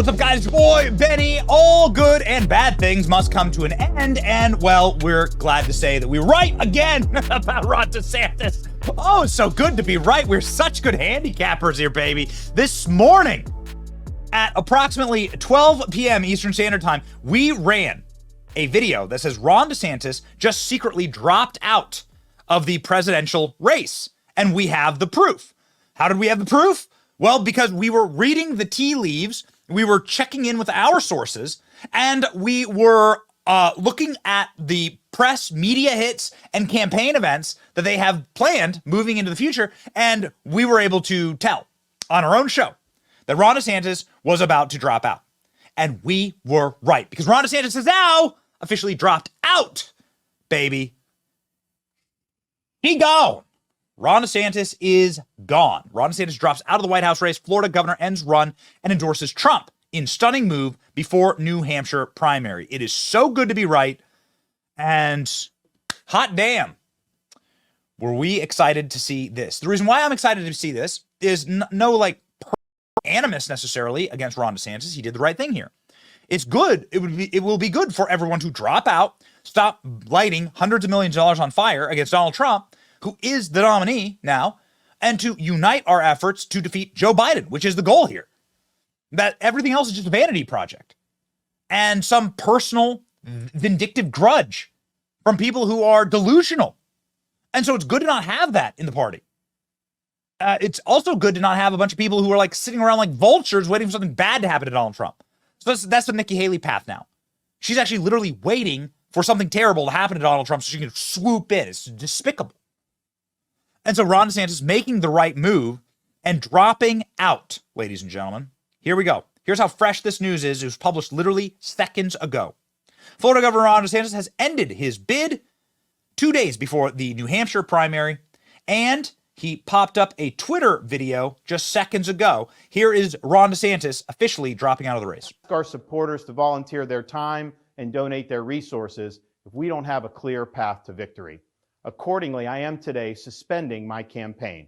What's up, guys? Boy, Benny. All good and bad things must come to an end. And, well, we're glad to say that we were right again about Ron DeSantis. Oh, it's so good to be right. We're such good handicappers here, baby. This morning, at approximately 12 p.m. Eastern Standard Time, we ran a video that says Ron DeSantis just secretly dropped out of the presidential race. And we have the proof. How did we have the proof? Well, because we were reading the tea leaves, we were checking in with our sources, and we were looking at the press, media hits, and campaign events that they have planned moving into the future, and we were able to tell on our own show that Ron DeSantis was about to drop out. And we were right, because Ron DeSantis has now officially dropped out, baby. He gone. Ron DeSantis is gone. Ron DeSantis drops out of the White House race. Florida governor ends run and endorses Trump in stunning move before New Hampshire primary. It is so good to be right. And hot damn, were we excited to see this. The reason why I'm excited to see this is no like animus necessarily against Ron DeSantis. He did the right thing here. It's good. It will be good for everyone to drop out, stop lighting hundreds of millions of dollars on fire against Donald Trump, who is the nominee now, and to unite our efforts to defeat Joe Biden, which is the goal here. That everything else is just a vanity project and some personal vindictive grudge from people who are delusional. And so it's good to not have that in the party. It's also good to not have a bunch of people who are like sitting around like vultures waiting for something bad to happen to Donald Trump. So that's the Nikki Haley path now. She's actually literally waiting for something terrible to happen to Donald Trump so she can swoop in. It's despicable. And so Ron DeSantis making the right move and dropping out, ladies and gentlemen. Here we go. Here's how fresh this news is. It was published literally seconds ago. Florida Governor Ron DeSantis has ended his bid 2 days before the New Hampshire primary, and he popped up a Twitter video just seconds ago. Here is Ron DeSantis officially dropping out of the race. Our supporters to volunteer their time and donate their resources if we don't have a clear path to victory. Accordingly, I am today suspending my campaign.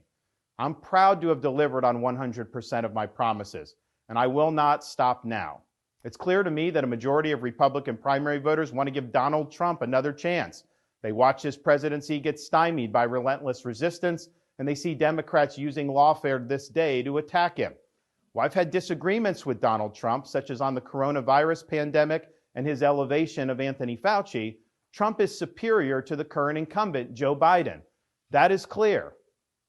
I'm proud to have delivered on 100% of my promises, and I will not stop now. It's clear to me that a majority of Republican primary voters want to give Donald Trump another chance. They watch his presidency get stymied by relentless resistance, and they see Democrats using lawfare this day to attack him. Well, I've had disagreements with Donald Trump, such as on the coronavirus pandemic and his elevation of Anthony Fauci. Trump is superior to the current incumbent, Joe Biden. That is clear.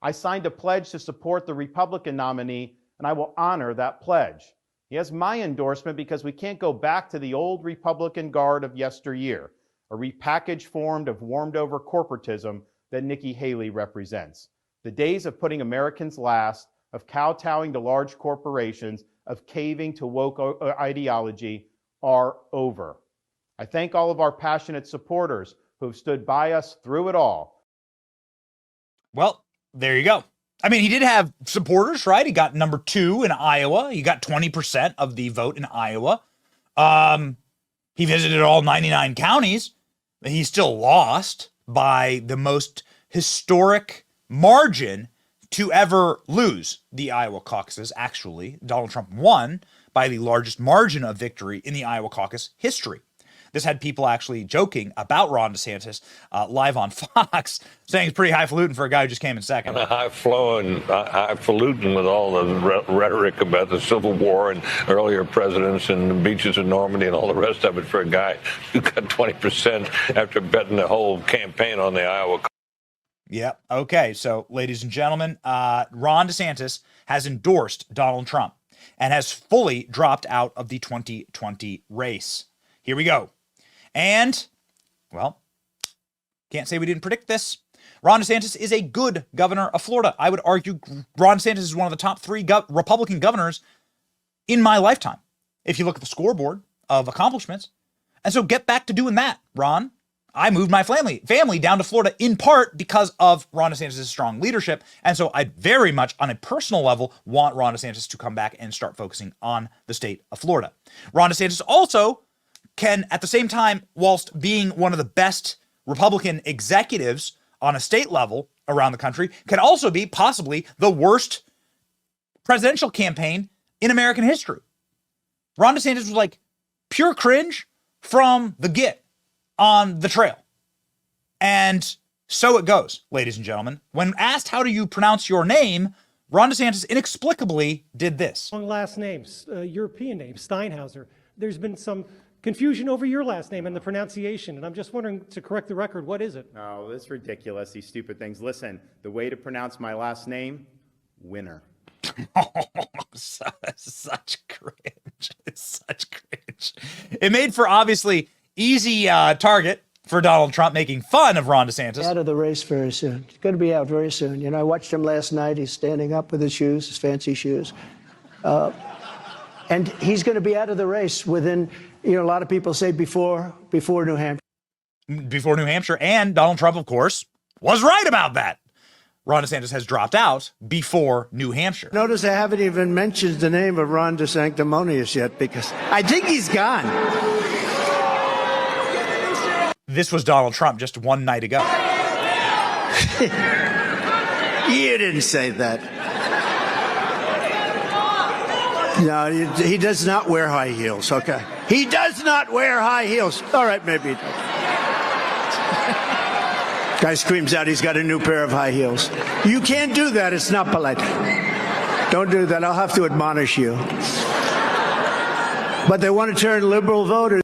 I signed a pledge to support the Republican nominee, and I will honor that pledge. He has my endorsement because we can't go back to the old Republican guard of yesteryear, a repackaged form of warmed-over corporatism that Nikki Haley represents. The days of putting Americans last, of kowtowing to large corporations, of caving to woke ideology are over. I thank all of our passionate supporters who have stood by us through it all. Well, there you go. I mean, he did have supporters, right? He got number 2 in Iowa. He got 20% of the vote in Iowa. He visited all 99 counties. He still lost by the most historic margin to ever lose the Iowa caucuses. Actually, Donald Trump won by the largest margin of victory in the Iowa caucus history. This had people actually joking about Ron DeSantis live on Fox, saying it's pretty highfalutin for a guy who just came in second. Highfalutin with all the rhetoric about the Civil War and earlier presidents and the beaches of Normandy and all the rest of it for a guy who got 20% after betting the whole campaign on the Iowa. Yep. Okay. So, ladies and gentlemen, Ron DeSantis has endorsed Donald Trump and has fully dropped out of the 2020 race. Here we go. And, well, can't say we didn't predict this. Ron DeSantis is a good governor of Florida. I would argue Ron DeSantis is one of the top 3 Republican governors in my lifetime, if you look at the scoreboard of accomplishments. And so get back to doing that, Ron. I moved my family down to Florida in part because of Ron DeSantis' strong leadership. And so I very much, on a personal level, want Ron DeSantis to come back and start focusing on the state of Florida. Ron DeSantis also can, at the same time, whilst being one of the best Republican executives on a state level around the country, can also be possibly the worst presidential campaign in American history. Ron DeSantis was like pure cringe from the get on the trail. And so it goes, ladies and gentlemen. When asked how do you pronounce your name, Ron DeSantis inexplicably did this. Long last names, European name, Steinhauser. There's been some confusion over your last name and the pronunciation, and I'm just wondering, to correct the record, what is it? Oh, that's ridiculous, these stupid things. Listen, the way to pronounce my last name, Winner. Oh, such cringe. It's such cringe. It made for obviously easy target for Donald Trump making fun of Ron DeSantis. Out of the race very soon. He's going to be out very soon. You know, I watched him last night. He's standing up with his shoes, his fancy shoes. And he's going to be out of the race within, you know, a lot of people say before New Hampshire. Before New Hampshire. And Donald Trump, of course, was right about that. Ron DeSantis has dropped out before New Hampshire. Notice I haven't even mentioned the name of Ron DeSanctimonious yet because I think he's gone. This was Donald Trump just one night ago. You didn't say that. No, he does not wear high heels, okay? He does not wear high heels. All right, maybe he does. Guy screams out he's got a new pair of high heels. You can't do that. It's not polite. Don't do that. I'll have to admonish you. But they want to turn liberal voters.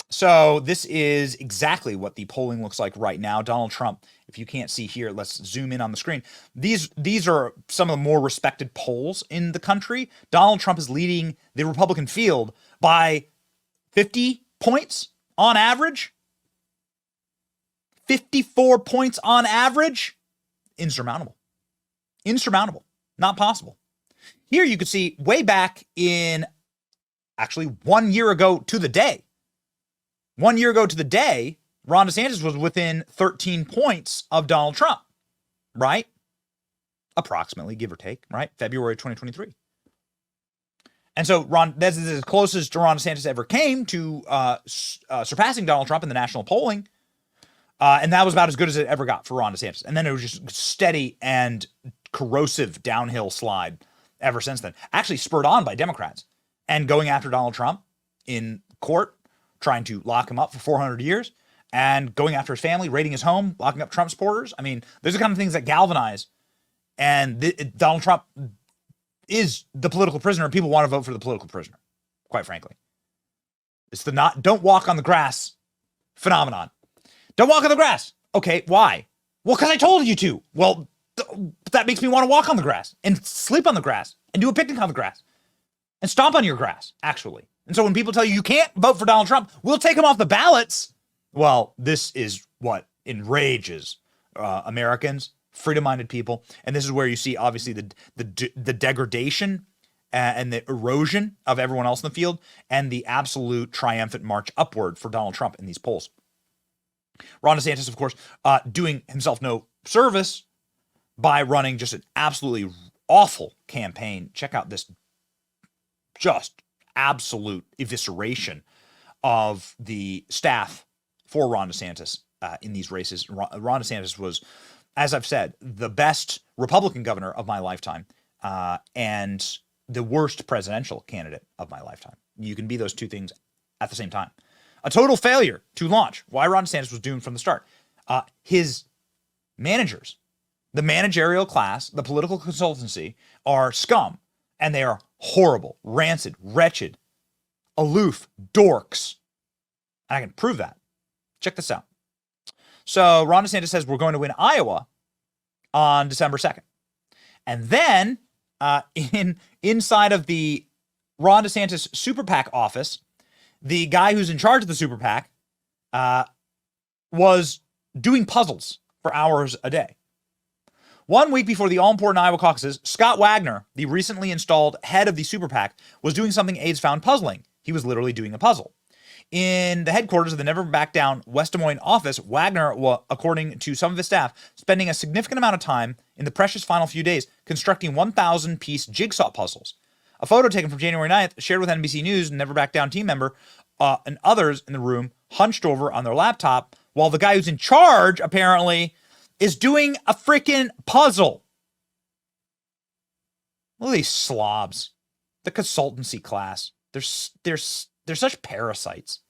So this is exactly what the polling looks like right now. Donald Trump, if you can't see here, let's zoom in on the screen. These are some of the more respected polls in the country. Donald Trump is leading the Republican field by 50 points on average. 54 points on average. Insurmountable. Insurmountable. Not possible. Here you could see way back in actually 1 year ago to the day. 1 year ago to the day, Ron DeSantis was within 13 points of Donald Trump, right? Approximately, give or take, right? February 2023. And so that's as close as Ron DeSantis ever came to surpassing Donald Trump in the national polling. And that was about as good as it ever got for Ron DeSantis. And then it was just steady and corrosive downhill slide ever since then. Actually spurred on by Democrats and going after Donald Trump in court, trying to lock him up for 400 years and going after his family, raiding his home, locking up Trump supporters. I mean, those are the kind of things that galvanize. And Donald Trump is the political prisoner. People want to vote for the political prisoner, quite frankly. It's the don't walk on the grass phenomenon. Don't walk on the grass. Okay, why? Well, because I told you to. Well, that makes me want to walk on the grass and sleep on the grass and do a picnic on the grass and stomp on your grass, actually. And so when people tell you can't vote for Donald Trump, we'll take him off the ballots. Well, this is what enrages Americans, freedom-minded people. And this is where you see, obviously, the degradation and the erosion of everyone else in the field and the absolute triumphant march upward for Donald Trump in these polls. Ron DeSantis, of course, doing himself no service by running just an absolutely awful campaign. Check out this just absolute evisceration of the staff for Ron DeSantis in these races. Ron DeSantis was, as I've said, the best Republican governor of my lifetime and the worst presidential candidate of my lifetime. You can be those two things at the same time. A total failure to launch. Why Ron DeSantis was doomed from the start. His managers, the managerial class, the political consultancy are scum, and they are horrible, rancid, wretched, aloof, dorks. And I can prove that. Check this out. So Ron DeSantis says we're going to win Iowa on December 2nd. And then inside of the Ron DeSantis Super PAC office, the guy who's in charge of the Super PAC was doing puzzles for hours a day. 1 week before the all-important Iowa caucuses, Scott Wagner, the recently installed head of the Super PAC, was doing something aides found puzzling. He was literally doing a puzzle. In the headquarters of the Never Back Down West Des Moines office, Wagner, according to some of his staff, spending a significant amount of time in the precious final few days constructing 1,000-piece jigsaw puzzles. A photo taken from January 9th, shared with NBC News, Never Back Down team member, and others in the room hunched over on their laptop while the guy who's in charge, apparently, is doing a freaking puzzle. Look at these slobs. The consultancy class. They're such parasites.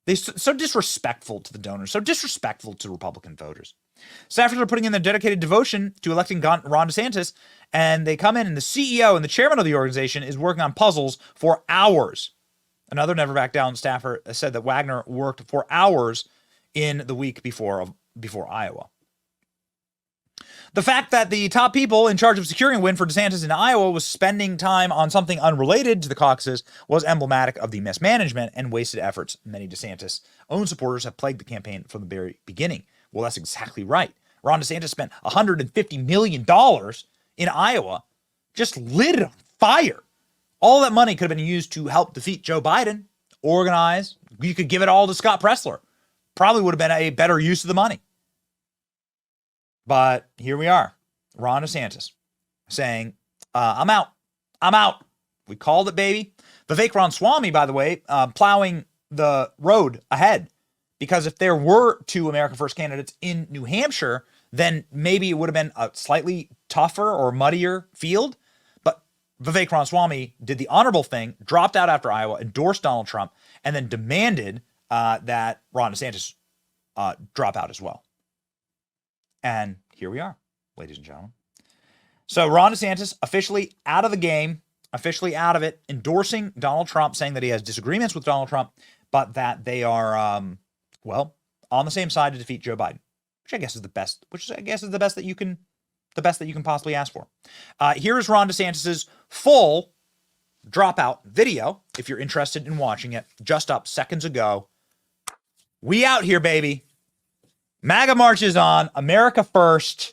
They're so disrespectful to the donors, so disrespectful to Republican voters. Staffers are putting in their dedicated devotion to electing Ron DeSantis, and they come in, and the CEO and the chairman of the organization is working on puzzles for hours. Another Never Back Down staffer said that Wagner worked for hours in the week before Iowa. The fact that the top people in charge of securing a win for DeSantis in Iowa was spending time on something unrelated to the caucuses was emblematic of the mismanagement and wasted efforts many DeSantis' own supporters have plagued the campaign from the very beginning. Well, that's exactly right. Ron DeSantis spent $150 million in Iowa, just lit it on fire. All that money could have been used to help defeat Joe Biden, organize. You could give it all to Scott Presler. Probably would have been a better use of the money. But here we are, Ron DeSantis saying, I'm out. I'm out. We called it, baby. Vivek Ramaswamy, by the way, plowing the road ahead. Because if there were two America First candidates in New Hampshire, then maybe it would have been a slightly tougher or muddier field. But Vivek Ramaswamy did the honorable thing, dropped out after Iowa, endorsed Donald Trump, and then demanded that Ron DeSantis drop out as well. And here we are, ladies and gentlemen. So Ron DeSantis officially out of the game, officially out of it, endorsing Donald Trump, saying that he has disagreements with Donald Trump, but that they are, on the same side to defeat Joe Biden, which I guess is the best. The best that you can possibly ask for. Here is Ron DeSantis's full dropout video. If you're interested in watching it, just up seconds ago. We out here, baby. MAGA march is on. America first.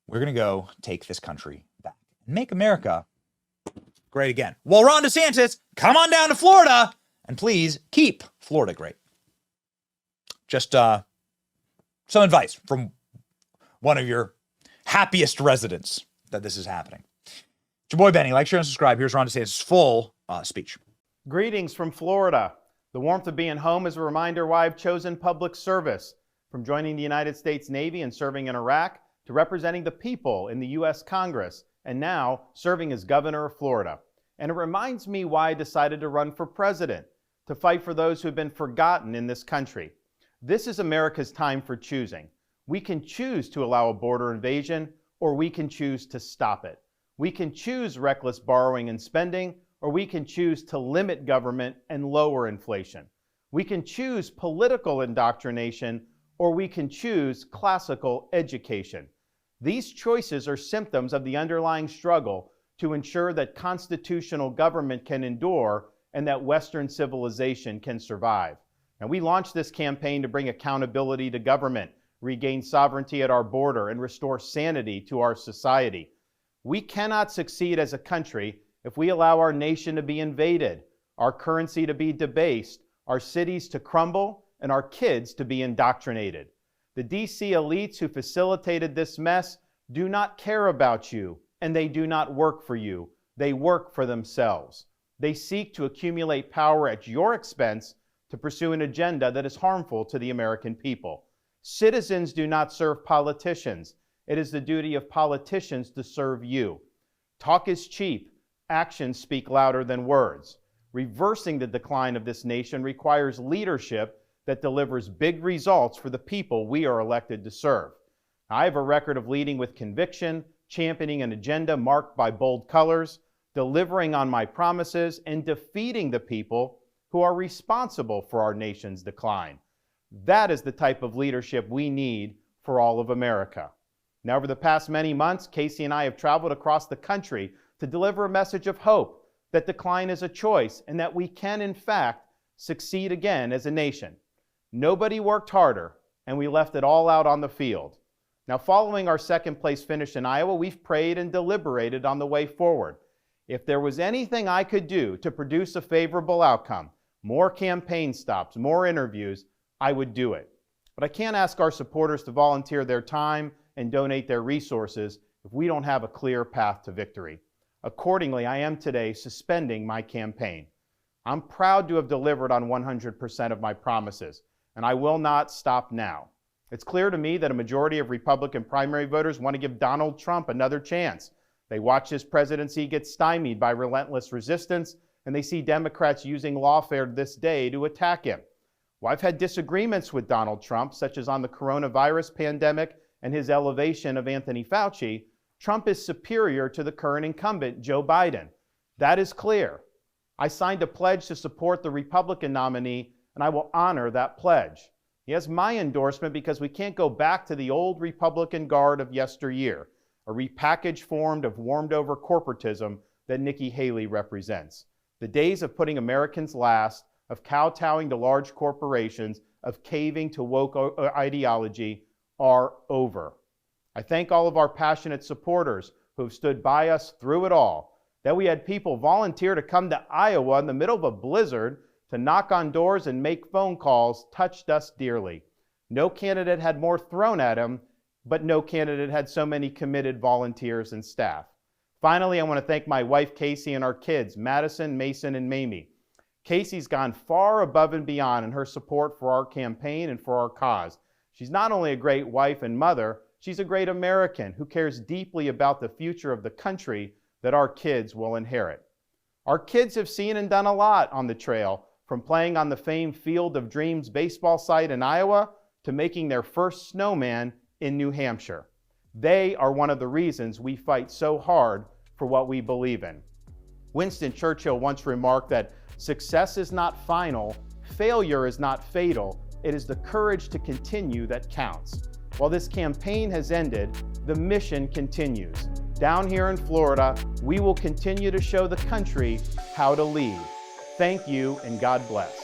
We're going to go take this country back and make America great again. Well, Ron DeSantis, come on down to Florida and please keep Florida great. Just some advice from one of your happiest residents that this is happening. It's your boy Benny. Like, share, and subscribe. Here's Ron DeSantis' full speech. Greetings from Florida. The warmth of being home is a reminder why I've chosen public service. From joining the United States Navy and serving in Iraq, to representing the people in the U.S. Congress, and now serving as governor of Florida. And it reminds me why I decided to run for president, to fight for those who have been forgotten in this country. This is America's time for choosing. We can choose to allow a border invasion, or we can choose to stop it. We can choose reckless borrowing and spending, or we can choose to limit government and lower inflation. We can choose political indoctrination, or we can choose classical education. These choices are symptoms of the underlying struggle to ensure that constitutional government can endure and that Western civilization can survive. Now, we launched this campaign to bring accountability to government, regain sovereignty at our border, and restore sanity to our society. We cannot succeed as a country if we allow our nation to be invaded, our currency to be debased, our cities to crumble, and our kids to be indoctrinated. The DC elites who facilitated this mess do not care about you, and they do not work for you. They work for themselves. They seek to accumulate power at your expense to pursue an agenda that is harmful to the American people. Citizens do not serve politicians. It is the duty of politicians to serve you. Talk is cheap. Actions speak louder than words. Reversing the decline of this nation requires leadership that delivers big results for the people we are elected to serve. I have a record of leading with conviction, championing an agenda marked by bold colors, delivering on my promises, and defeating the people who are responsible for our nation's decline. That is the type of leadership we need for all of America. Now, over the past many months, Casey and I have traveled across the country to deliver a message of hope, that decline is a choice, and that we can, in fact, succeed again as a nation. Nobody worked harder, and we left it all out on the field. Now, following our second place finish in Iowa, we've prayed and deliberated on the way forward. If there was anything I could do to produce a favorable outcome, more campaign stops, more interviews, I would do it. But I can't ask our supporters to volunteer their time and donate their resources if we don't have a clear path to victory. Accordingly, I am today suspending my campaign. I'm proud to have delivered on 100% of my promises, and I will not stop now. It's clear to me that a majority of Republican primary voters want to give Donald Trump another chance. They watch his presidency get stymied by relentless resistance, and they see Democrats using lawfare this day to attack him. Well, I've had disagreements with Donald Trump, such as on the coronavirus pandemic and his elevation of Anthony Fauci. Trump is superior to the current incumbent, Joe Biden. That is clear. I signed a pledge to support the Republican nominee, and I will honor that pledge. He has my endorsement because we can't go back to the old Republican guard of yesteryear, a repackaged form of warmed-over corporatism that Nikki Haley represents. The days of putting Americans last, of kowtowing to large corporations, of caving to woke ideology are over. I thank all of our passionate supporters who have stood by us through it all. That we had people volunteer to come to Iowa in the middle of a blizzard to knock on doors and make phone calls touched us dearly. No candidate had more thrown at him, but no candidate had so many committed volunteers and staff. Finally, I want to thank my wife, Casey, and our kids, Madison, Mason, and Mamie. Casey's gone far above and beyond in her support for our campaign and for our cause. She's not only a great wife and mother, she's a great American who cares deeply about the future of the country that our kids will inherit. Our kids have seen and done a lot on the trail, from playing on the famed Field of Dreams baseball site in Iowa to making their first snowman in New Hampshire. They are one of the reasons we fight so hard for what we believe in. Winston Churchill once remarked that success is not final, failure is not fatal, it is the courage to continue that counts. While this campaign has ended, the mission continues. Down here in Florida, we will continue to show the country how to lead. Thank you, and God bless.